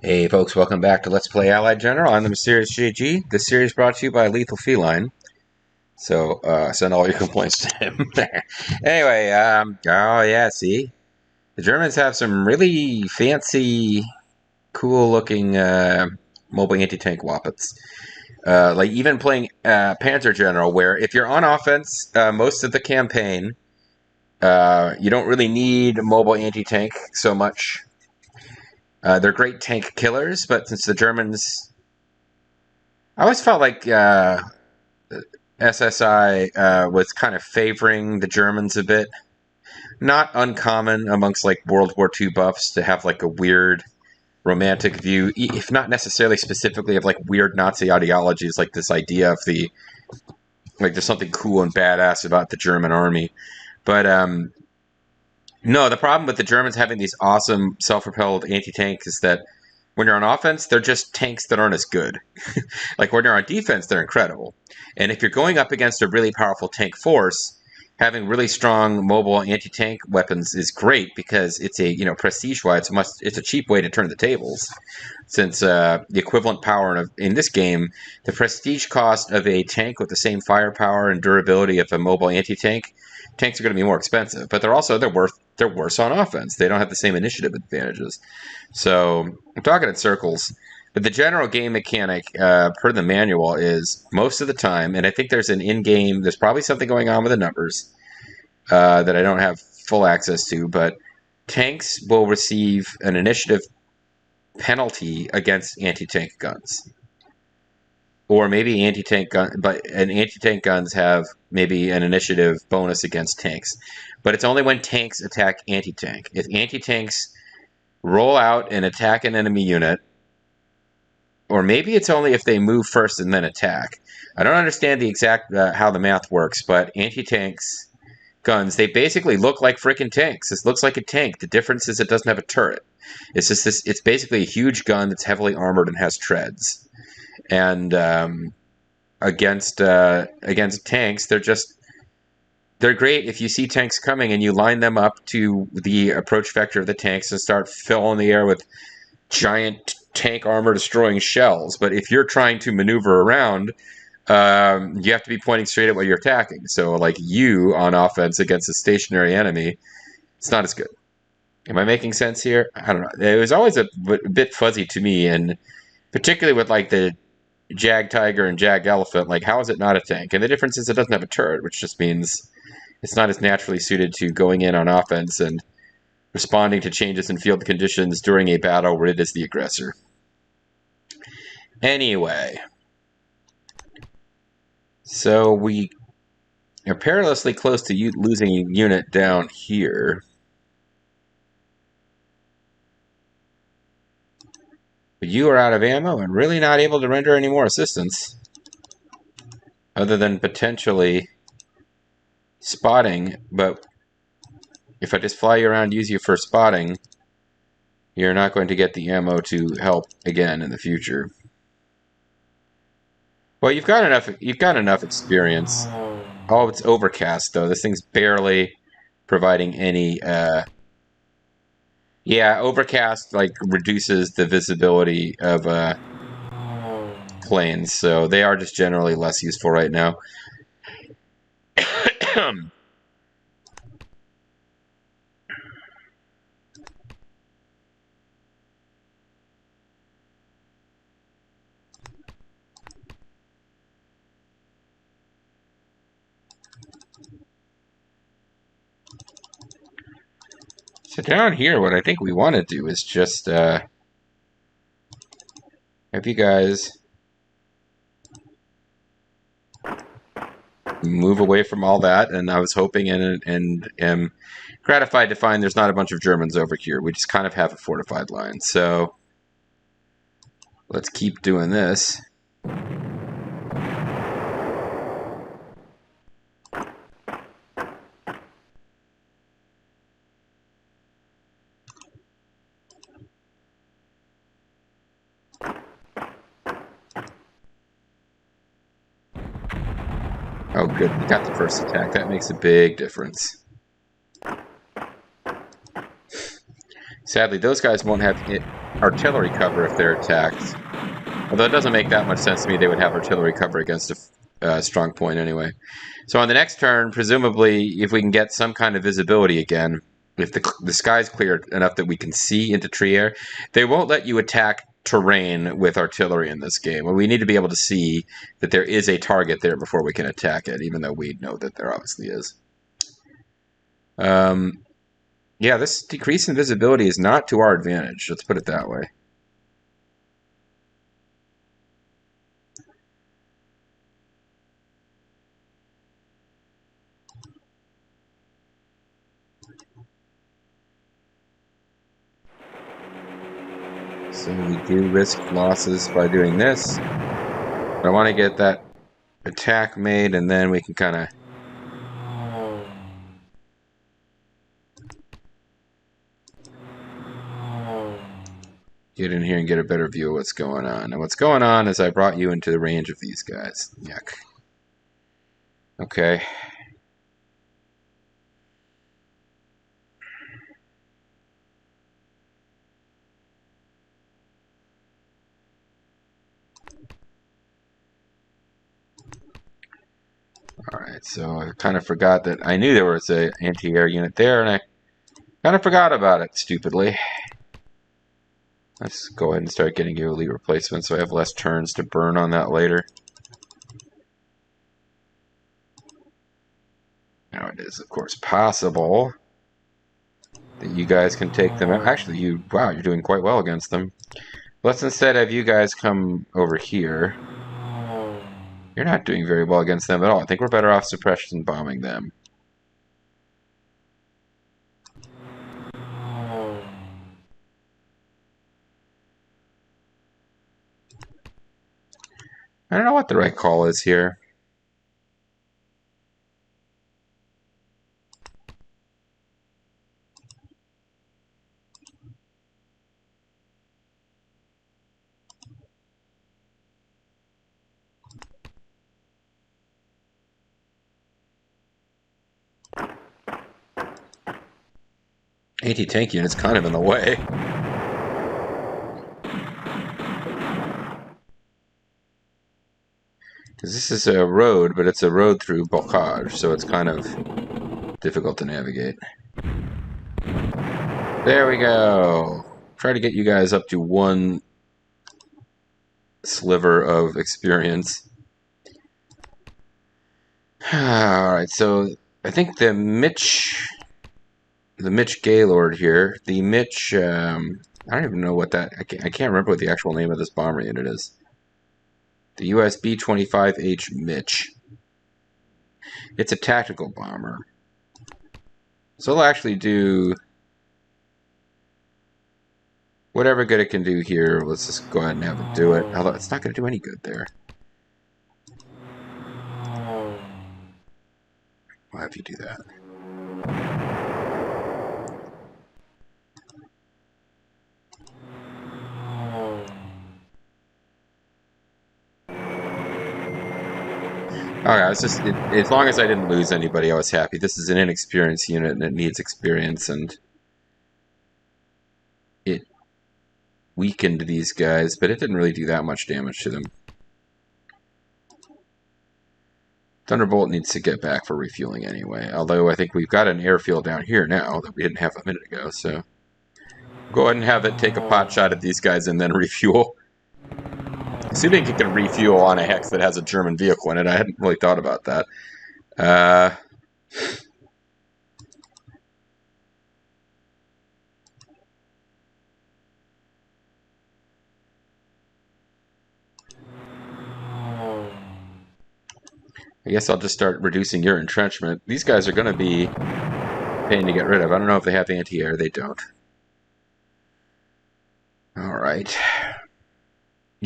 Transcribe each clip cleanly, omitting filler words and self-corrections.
Hey folks, welcome back to Let's Play Allied General. I'm the Mysterious JG. This series brought to you by Lethal Feline. So, send all your complaints to him. Anyway, oh yeah, see? The Germans have some really fancy, cool-looking mobile anti-tank wappets. Like even playing Panzer General, where if you're on offense most of the campaign, you don't really need mobile anti-tank so much. They're great tank killers, but since the Germans... I always felt like SSI was kind of favoring the Germans a bit. Not uncommon amongst like World War II buffs to have like a weird romantic view, if not necessarily specifically of like weird Nazi ideologies, like this idea of the like there's something cool and badass about the German army. But no, the problem with the Germans having these awesome self-propelled anti-tanks is that when you're on offense, they're just tanks that aren't as good. Like when you're on defense, they're incredible. And if you're going up against a really powerful tank force, having really strong mobile anti-tank weapons is great because it's a, prestige-wise, it's a cheap way to turn the tables. Since the equivalent power in this game, the prestige cost of a tank with the same firepower and durability of a mobile anti-tank, tanks are going to be more expensive, but they're worse on offense. They don't have the same initiative advantages. So I'm talking in circles. But the general game mechanic, per the manual, is most of the time, and I think there's there's probably something going on with the numbers that I don't have full access to, but tanks will receive an initiative penalty against anti-tank guns. Or maybe anti-tank guns have maybe an initiative bonus against tanks. But it's only when tanks attack anti-tank. If anti-tanks roll out and attack an enemy unit, or maybe it's only if they move first and then attack. I don't understand the exact how the math works, but anti-tanks guns, they basically look like freaking tanks. This looks like a tank. The difference is it doesn't have a turret. It's just this. It's basically a huge gun that's heavily armored and has treads. And against tanks, they're great if you see tanks coming and you line them up to the approach vector of the tanks and start filling the air with giant tank armor destroying shells. But if you're trying to maneuver around, you have to be pointing straight at what you're attacking. So like you on offense against a stationary enemy, it's not as good. Am I making sense here? I don't know. It was always a bit fuzzy to me, and particularly with like the Jag Tiger and Jag Elephant, like how is it not a tank? And the difference is it doesn't have a turret, which just means it's not as naturally suited to going in on offense and responding to changes in field conditions during a battle where it is the aggressor. Anyway, so we are perilously close to losing a unit down here. But you are out of ammo and really not able to render any more assistance. Other than potentially spotting, but if I just fly you around, use you for spotting, you're not going to get the ammo to help again in the future. Well, you've got enough experience. Oh, it's overcast though. This thing's barely providing any yeah, overcast like reduces the visibility of planes, so they are just generally less useful right now. So down here, what I think we want to do is just have you guys move away from all that, and I was hoping and am gratified to find there's not a bunch of Germans over here. We just kind of have a fortified line. So let's keep doing this. Oh, good. We got the first attack. That makes a big difference. Sadly, those guys won't have artillery cover if they're attacked. Although it doesn't make that much sense to me they would have artillery cover against a strong point anyway. So on the next turn, presumably, if we can get some kind of visibility again, if the sky's clear enough that we can see into Trier, they won't let you attack terrain with artillery in this game. We need to be able to see that there is a target there before we can attack it, even though we know that there obviously is. Yeah, this decrease in visibility is not to our advantage. Let's put it that way. So we do risk losses by doing this. But I want to get that attack made, and then we can kind of get in here and get a better view of what's going on. And what's going on is I brought you into the range of these guys. Yuck. Okay. Alright, so I kind of forgot that I knew there was an anti-air unit there, and I kind of forgot about it, stupidly. Let's go ahead and start getting you elite replacements so I have less turns to burn on that later. Now it is, of course, possible that you guys can take them out. Actually, wow, you're doing quite well against them. Let's instead have you guys come over here. You're not doing very well against them at all. I think we're better off suppression bombing them. I don't know what the right call is here. Anti-tank unit's kind of in the way. Because this is a road, but it's a road through Bocage, so it's kind of difficult to navigate. There we go. Try to get you guys up to one sliver of experience. Alright, so I think the Mitch Gaylord here, the Mitch, I don't even know what that, I can't remember what the actual name of this bomber unit is. The US B-25H Mitch. It's a tactical bomber. So it'll actually do whatever good it can do here. Let's just go ahead and have it do it. Although it's not going to do any good there. I'll have you do that. Alright, it's just, as long as I didn't lose anybody, I was happy. This is an inexperienced unit, and it needs experience, and it weakened these guys, but it didn't really do that much damage to them. Thunderbolt needs to get back for refueling anyway, although I think we've got an airfield down here now that we didn't have a minute ago, so go ahead and have it take a pot shot at these guys and then refuel. Assuming it can refuel on a hex that has a German vehicle in it. I hadn't really thought about that. I guess I'll just start reducing your entrenchment. These guys are going to be a pain to get rid of. I don't know if they have anti-air. They don't. Alright.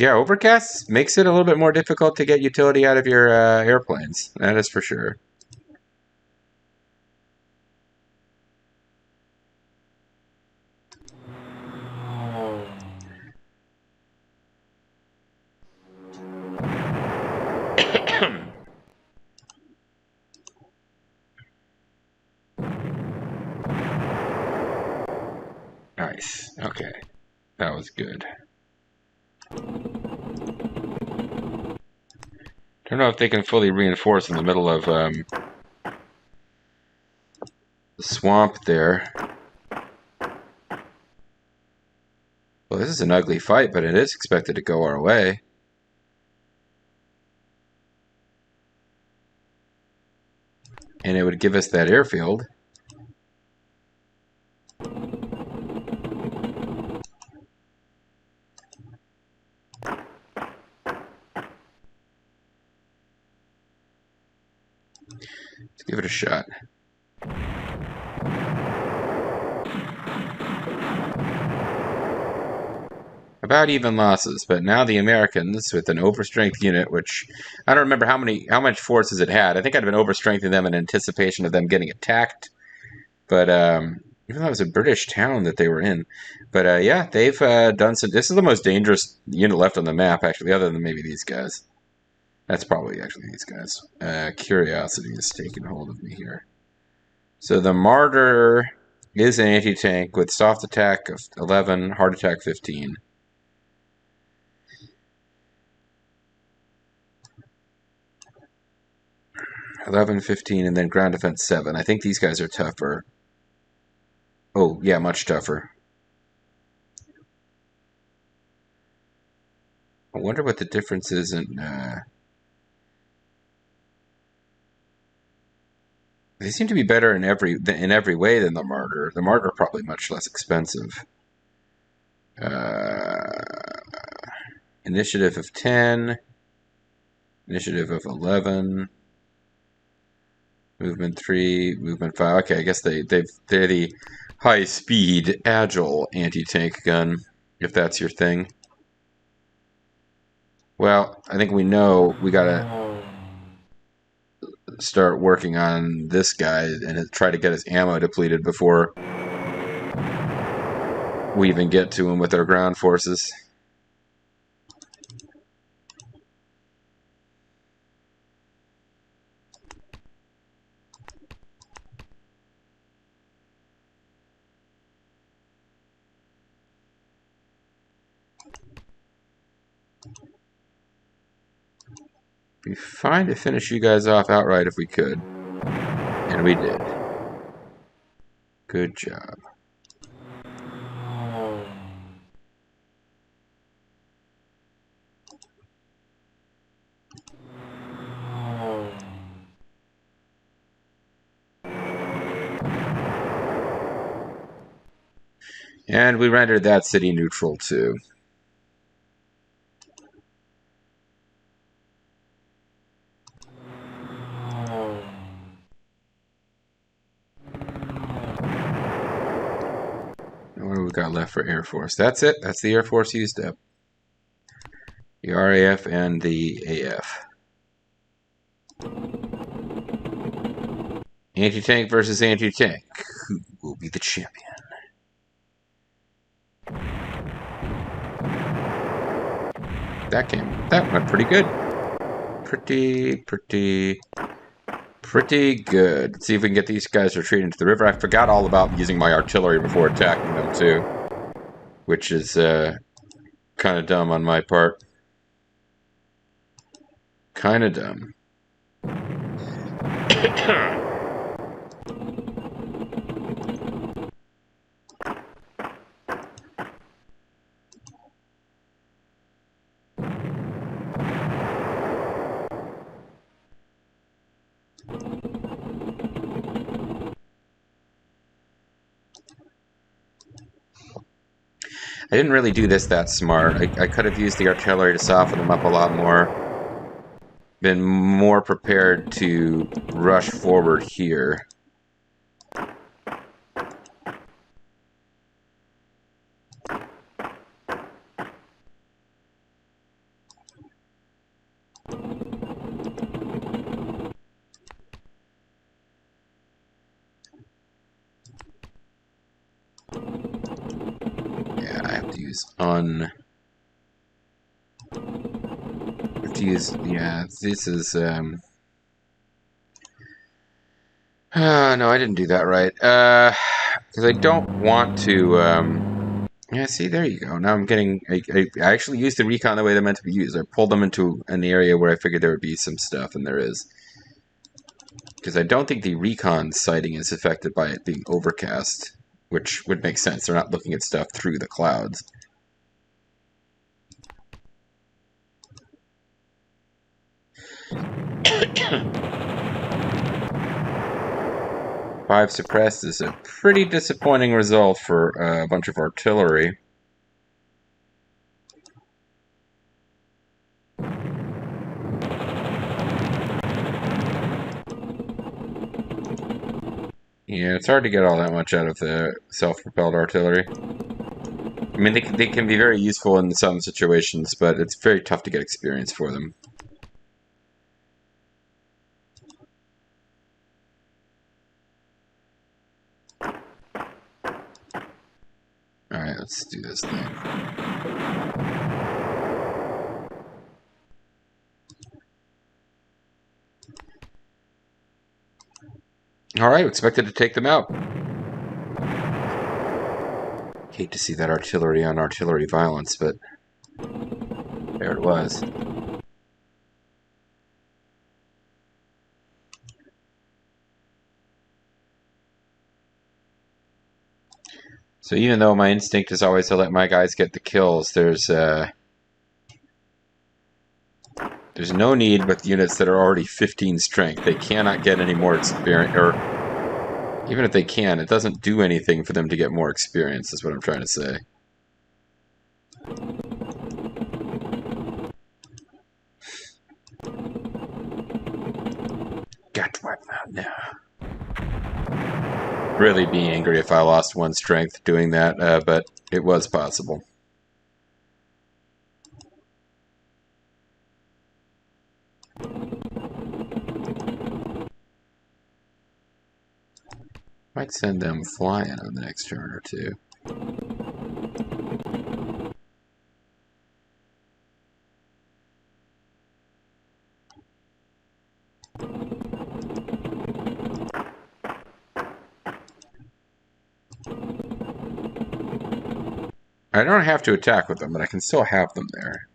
Yeah, overcast makes it a little bit more difficult to get utility out of your airplanes. That is for sure. Nice. Okay, that was good. Don't know if they can fully reinforce in the middle of the swamp there. Well, this is an ugly fight, but it is expected to go our way. And it would give us that airfield. Let's give it a shot. About even losses, but now the Americans with an overstrength unit, which I don't remember how much forces it had. I think I'd been overstrengthening them in anticipation of them getting attacked. But even though it was a British town that they were in, but yeah, they've done some. This is the most dangerous unit left on the map, actually, other than maybe these guys. That's probably actually these guys. Curiosity is taking hold of me here. So the Martyr is an anti-tank with soft attack of 11, hard attack 15. 11, 15, and then ground defense 7. I think these guys are tougher. Oh, yeah, much tougher. I wonder what the difference is in... They seem to be better in every way than the Martyr. The Martyr probably much less expensive. Initiative of 10. Initiative of 11. Movement 3. Movement 5. Okay, I guess they're the high-speed, agile anti-tank gun, if that's your thing. Well, I think we know we gotta start working on this guy and try to get his ammo depleted before we even get to him with our ground forces. Be fine to finish you guys off outright if we could. And we did. Good job. And we rendered that city neutral too. What do we got left for Air Force? That's it. That's the Air Force used up. The RAF and the AF. Anti-tank versus anti-tank. Who will be the champion? That went pretty good. Pretty good. Let's see if we can get these guys retreating to the river. I forgot all about using my artillery before attacking them too, which is kind of dumb on my part. Kind of dumb. I didn't really do this that smart. I could have used the artillery to soften them up a lot more. Been more prepared to rush forward here. Yeah, this is, no, I didn't do that right. Because I don't want to, Yeah, see, there you go. Now I'm getting. I actually used the recon the way they're meant to be used. I pulled them into an area where I figured there would be some stuff, and there is. Because I don't think the recon sighting is affected by it being overcast, which would make sense. They're not looking at stuff through the clouds. Five suppressed is a pretty disappointing result for a bunch of artillery. Yeah, it's hard to get all that much out of the self-propelled artillery. I mean, they can be very useful in some situations, but it's very tough to get experience for them. Alright, let's do this thing. Alright, expected to take them out. Hate to see that artillery on artillery violence, but there it was. So even though my instinct is always to let my guys get the kills, there's no need with units that are already 15 strength. They cannot get any more experience, or even if they can, it doesn't do anything for them to get more experience, is what I'm trying to say. Got to wipe them out now. Really be angry if I lost one strength doing that, but it was possible. Might send them flying on the next turn or two. I don't have to attack with them, but I can still have them there.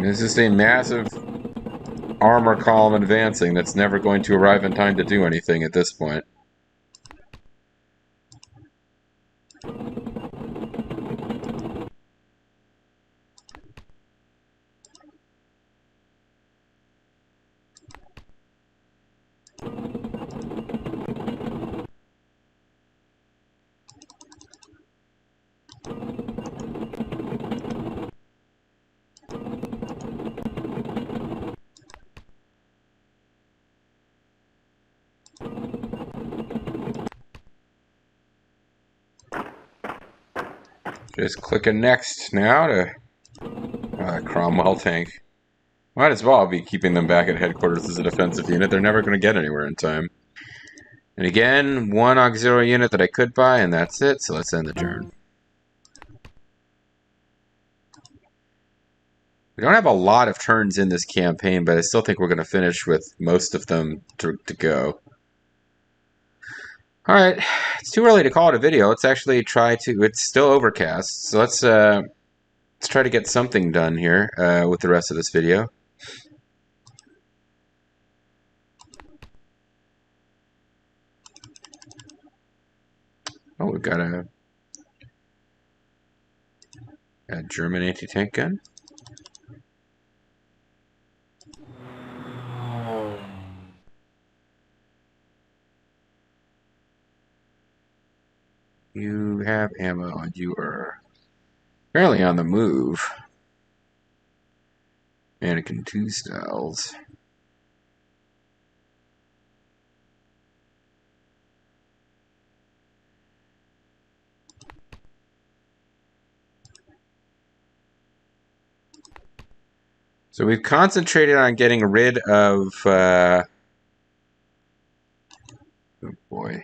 It's just a massive armor column advancing that's never going to arrive in time to do anything at this point. Just clicking next now to Cromwell tank. Might as well be keeping them back at headquarters as a defensive unit. They're never going to get anywhere in time. And again, one auxiliary unit that I could buy, and that's it. So let's end the turn. We don't have a lot of turns in this campaign, but I still think we're going to finish with most of them to go. Alright, it's too early to call it a video. Let's actually try to... It's still overcast, so let's try to get something done here with the rest of this video. Oh, we've got a German anti-tank gun. You have ammo and you are fairly on the move. Mannequin 2 styles. So we've concentrated on getting rid of, oh boy.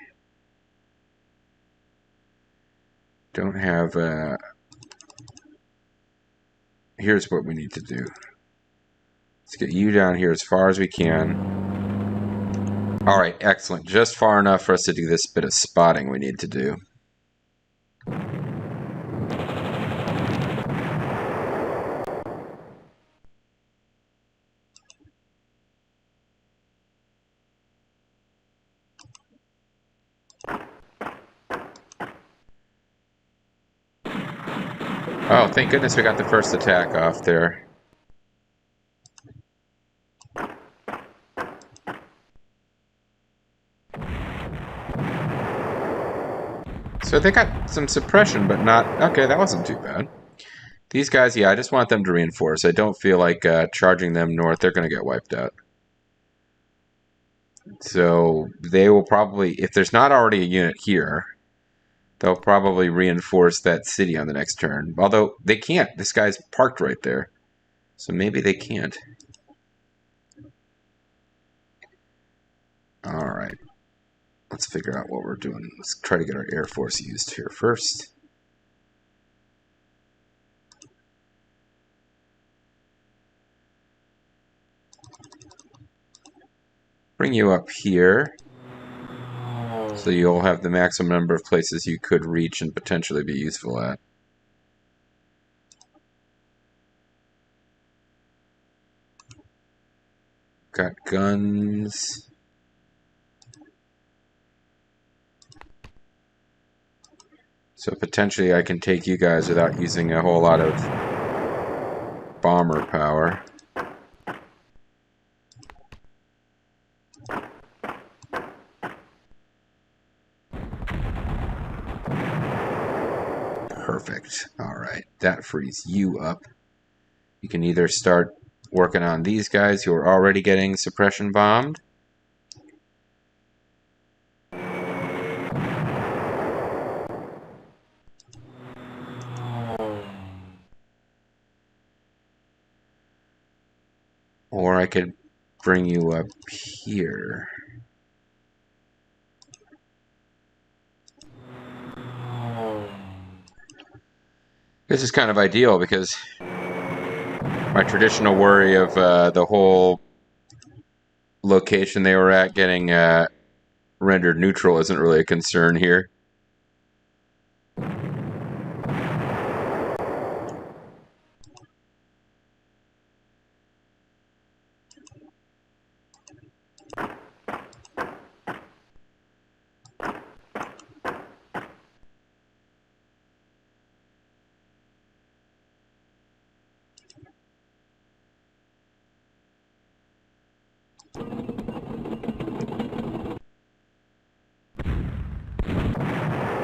don't have... Here's what we need to do. Let's get you down here as far as we can. Alright, excellent. Just far enough for us to do this bit of spotting we need to do. Oh, thank goodness we got the first attack off there. So they got some suppression, but not... Okay, that wasn't too bad. These guys, yeah, I just want them to reinforce. I don't feel like charging them north. They're going to get wiped out. So they will probably... If there's not already a unit here, they'll probably reinforce that city on the next turn. Although, they can't. This guy's parked right there. So maybe they can't. Alright. Let's figure out what we're doing. Let's try to get our Air Force used here first. Bring you up here. So you'll have the maximum number of places you could reach and potentially be useful at. Got guns. So potentially I can take you guys without using a whole lot of bomber power. Perfect. Alright, that frees you up. You can either start working on these guys who are already getting suppression bombed. Or I could bring you up here. This is kind of ideal because my traditional worry of the whole location they were at getting rendered neutral isn't really a concern here.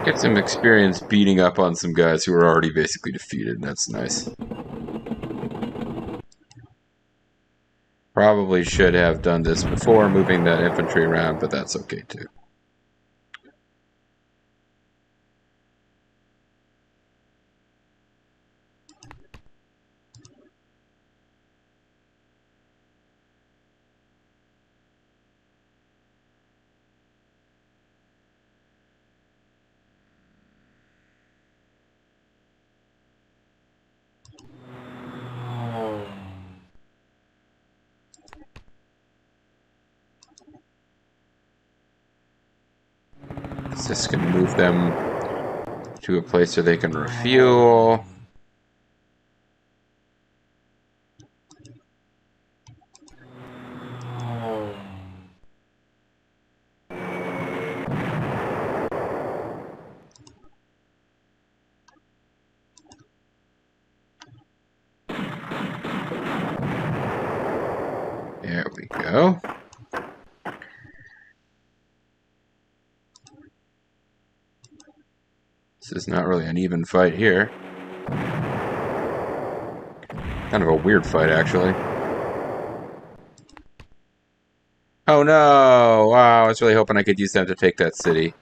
Get some experience beating up on some guys who are already basically defeated. That's nice. Probably should have done this before moving that infantry around, but that's okay too. This can move them to a place where they can refuel. There we go. This is not really an even fight here. Kind of a weird fight, actually. Oh no! Wow, I was really hoping I could use them to take that city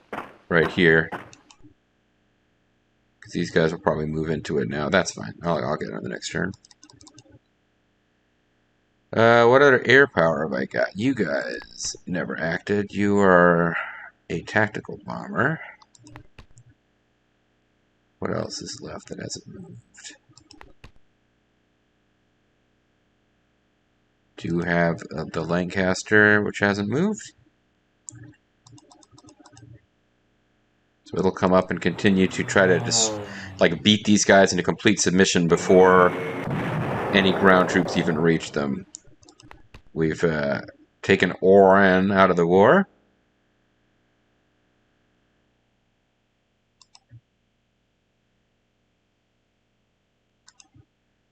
right here. Because these guys will probably move into it now. That's fine. I'll get it on the next turn. What other air power have I got? You guys never acted. You are a tactical bomber. What else is left that hasn't moved? Do have the Lancaster, which hasn't moved. So it'll come up and continue to try to just like beat these guys into complete submission before any ground troops even reach them. We've taken Oran out of the war.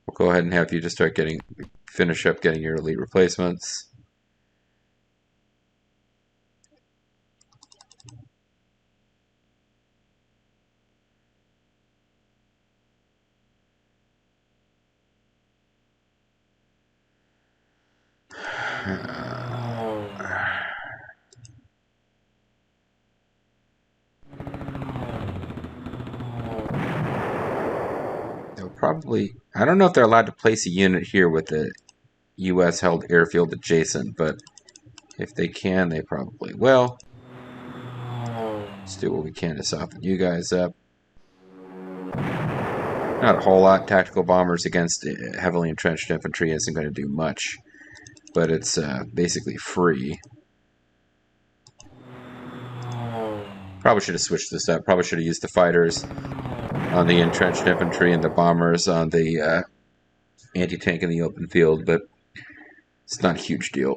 We'll go ahead and have you just start finish up getting your elite replacements. They'll probably, I don't know if they're allowed to place a unit here with the U.S. held airfield adjacent, but if they can, they probably will. Let's do what we can to soften you guys up. Not a whole lot. Tactical bombers against heavily entrenched infantry isn't going to do much, but it's basically free. Probably should have switched this up. Probably should have used the fighters on the entrenched infantry and the bombers on the anti-tank in the open field, but it's not a huge deal.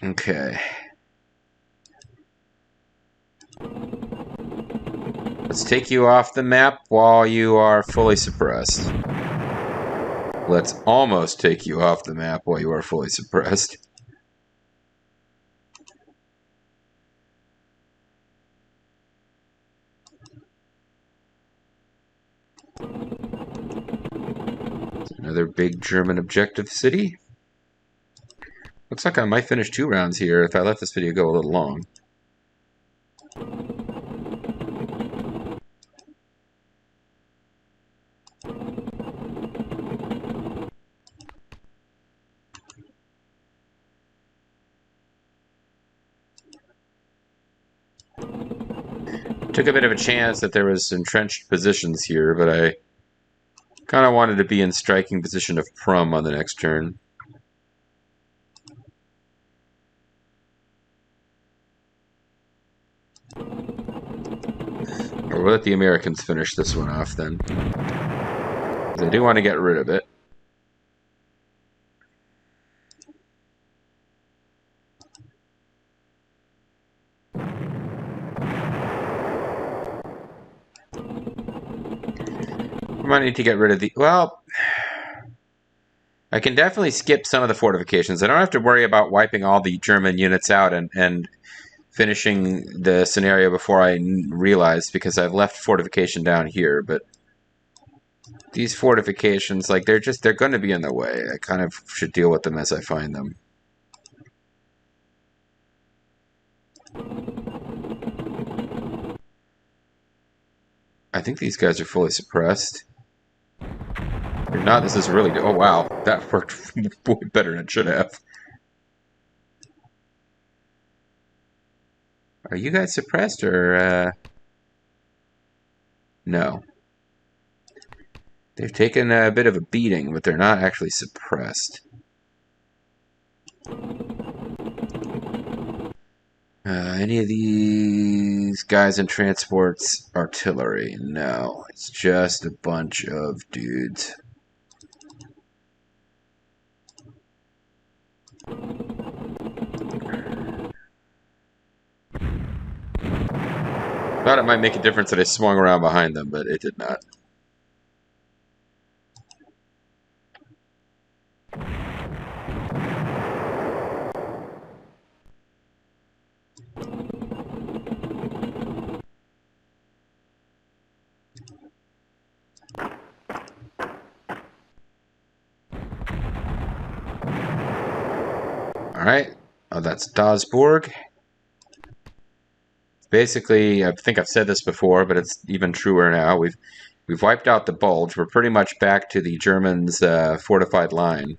Okay. Let's take you off the map while you are fully suppressed. Let's almost take you off the map while you are fully suppressed. Another big German objective city. Looks like I might finish 2 rounds here if I let this video go a little long. Took a bit of a chance that there was entrenched positions here, but I kind of wanted to be in striking position of Prum on the next turn. Or we'll let the Americans finish this one off then. I do want to get rid of it. I might need to get rid of the... Well, I can definitely skip some of the fortifications. I don't have to worry about wiping all the German units out and finishing the scenario before I realize, because I've left fortification down here, but these fortifications, like, they're going to be in the way. I kind of should deal with them as I find them. I think these guys are fully suppressed. If not, this is really... Oh, wow. That worked way better than it should have. Are you guys suppressed, or... No. They've taken a bit of a beating, but they're not actually suppressed. Any of these guys in transports artillery? No. It's just a bunch of dudes. Thought it might make a difference that I swung around behind them, but it did not. Alright, that's Dasburg. Basically, I think I've said this before, but it's even truer now. We've wiped out the Bulge. We're pretty much back to the Germans' fortified line.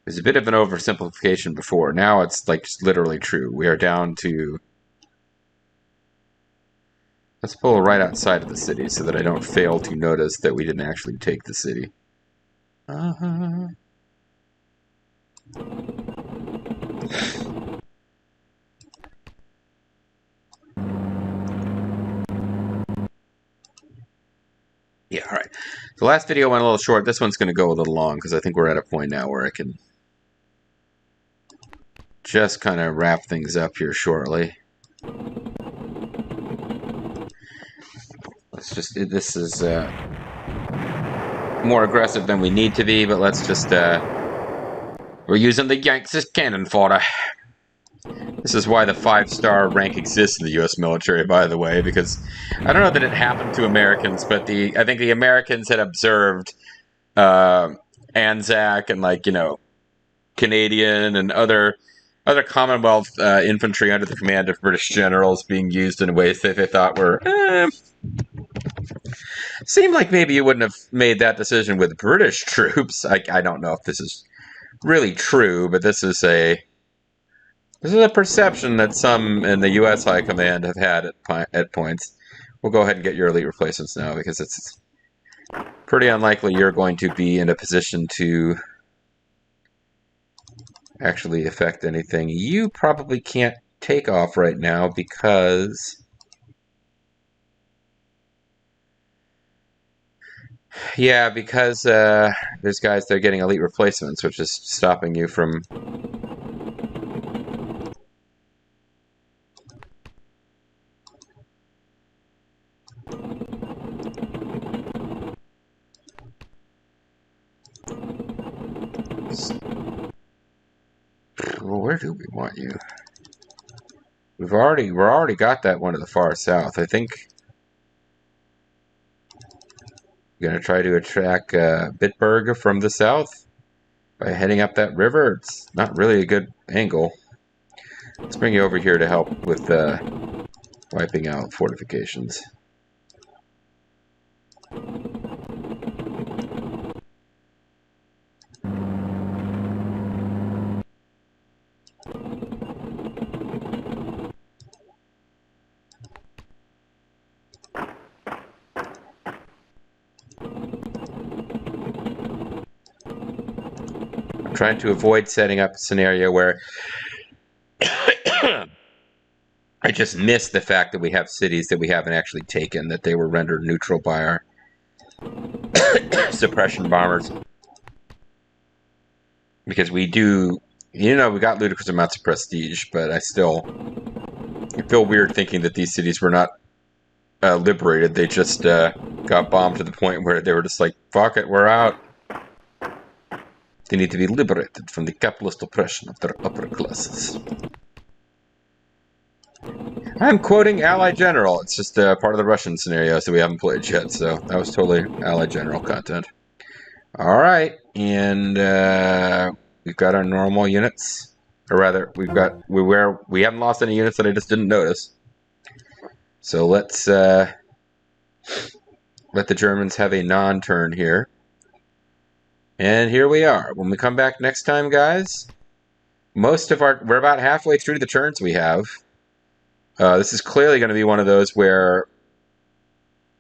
There's a bit of an oversimplification before. Now it's like literally true. We are down to Let's pull right outside of the city so that I don't fail to notice that we didn't actually take the city. Uh-huh. Yeah, all right. The last video went a little short. This one's going to go a little long because I think we're at a point now where I can just kind of wrap things up here shortly. Let's just, this is more aggressive than we need to be, but let's just, we're using the Yanks as cannon fodder. This is why the 5-star rank exists in the U.S. military, by the way, because I don't know that it happened to Americans, but I think the Americans had observed Anzac and, like, you know, Canadian and other Commonwealth infantry under the command of British generals being used in ways that they thought were seemed like maybe you wouldn't have made that decision with British troops. I don't know if this is really true, but this is a perception that some in the U.S. High Command have had at points. We'll go ahead and get your elite replacements now because it's pretty unlikely you're going to be in a position to actually affect anything. You probably can't take off right now because there's guys that are getting elite replacements, which is stopping you from well, where do we want you? We're already got that one to the far south. I think we're gonna try to attack Bitburg from the south by heading up that river. It's not really a good angle. Let's bring you over here to help with wiping out fortifications. I'm trying to avoid setting up a scenario where I just missed the fact that we have cities that we haven't actually taken, that they were rendered neutral by our suppression bombers. Because we do, we got ludicrous amounts of prestige, but I feel weird thinking that these cities were not liberated. They just got bombed to the point where they were just like, fuck it, we're out. They need to be liberated from the capitalist oppression of their upper classes. I'm quoting Allied General. It's just part of the Russian scenarios that we haven't played yet, so that was totally Allied General content. Alright, and we've got our normal units. Or rather, we haven't lost any units that I just didn't notice. So let's let the Germans have a non-turn here. And here we are. When we come back next time, guys, we're about halfway through the turns we have. This is clearly going to be one of those where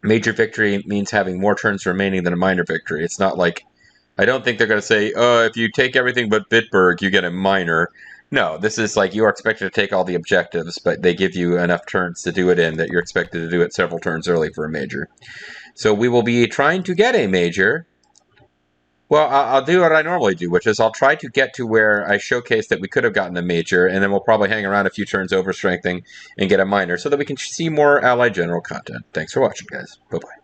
major victory means having more turns remaining than a minor victory. It's not like, I don't think they're going to say, oh, if you take everything but Bitburg, you get a minor. No, this is like you are expected to take all the objectives, but they give you enough turns to do it in that you're expected to do it several turns early for a major. So we will be trying to get a major. Well, I'll do what I normally do, which is I'll try to get to where I showcase that we could have gotten a major, and then we'll probably hang around a few turns over strengthening and get a minor so that we can see more Allied General content. Thanks for watching, guys. Bye-bye.